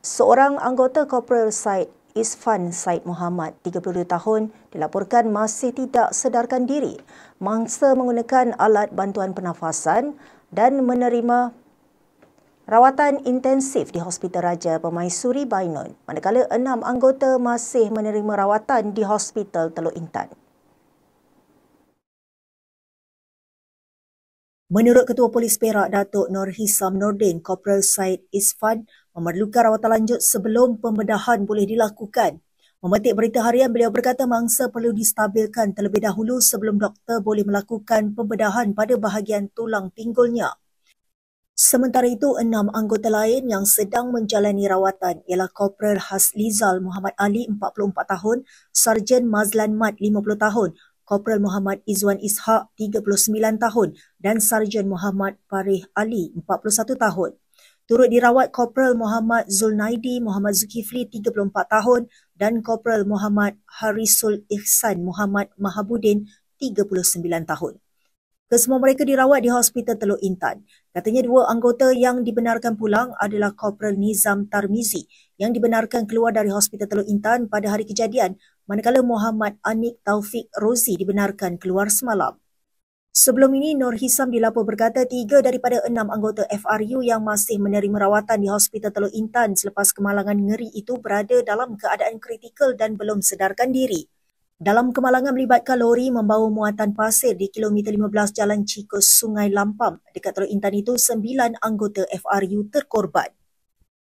Seorang anggota Korporal Said Isfan Said Muhammad, 32 tahun, dilaporkan masih tidak sedarkan diri mangsa menggunakan alat bantuan pernafasan dan menerima rawatan intensif di Hospital Raja Permaisuri Bainun, manakala 6 anggota masih menerima rawatan di Hospital Teluk Intan. Menurut Ketua Polis Perak, Datuk Nur Hisam Nordin, Korporal Said Isfan memerlukan rawatan lanjut sebelum pembedahan boleh dilakukan. Memetik berita harian, beliau berkata mangsa perlu distabilkan terlebih dahulu sebelum doktor boleh melakukan pembedahan pada bahagian tulang pinggulnya. Sementara itu, 6 anggota lain yang sedang menjalani rawatan ialah Korporal Haslizal Muhammad Ali, 44 tahun, Sarjan Mazlan Mat, 50 tahun, Korporal Muhammad Izwan Ishak, 39 tahun dan Sarjan Muhammad Farih Ali, 41 tahun. Turut dirawat Korporal Muhammad Zulnaidi Muhammad Zulkifli, 34 tahun dan Korporal Muhammad Harisul Ihsan Muhammad Mahabudin, 39 tahun. Kesemua mereka dirawat di Hospital Teluk Intan. Katanya 2 anggota yang dibenarkan pulang adalah Korporal Nizam Tarmizi yang dibenarkan keluar dari Hospital Teluk Intan pada hari kejadian, manakala Muhammad Anik Taufik Rozi dibenarkan keluar semalam. Sebelum ini, Nur Hisam dilapor berkata 3 daripada 6 anggota FRU yang masih menerima rawatan di Hospital Teluk Intan selepas kemalangan ngeri itu berada dalam keadaan kritikal dan belum sedarkan diri. Dalam kemalangan melibatkan lori membawa muatan pasir di kilometer 15 Jalan Cikus Sungai Lampam dekat Teluk Intan itu, 9 anggota FRU terkorban.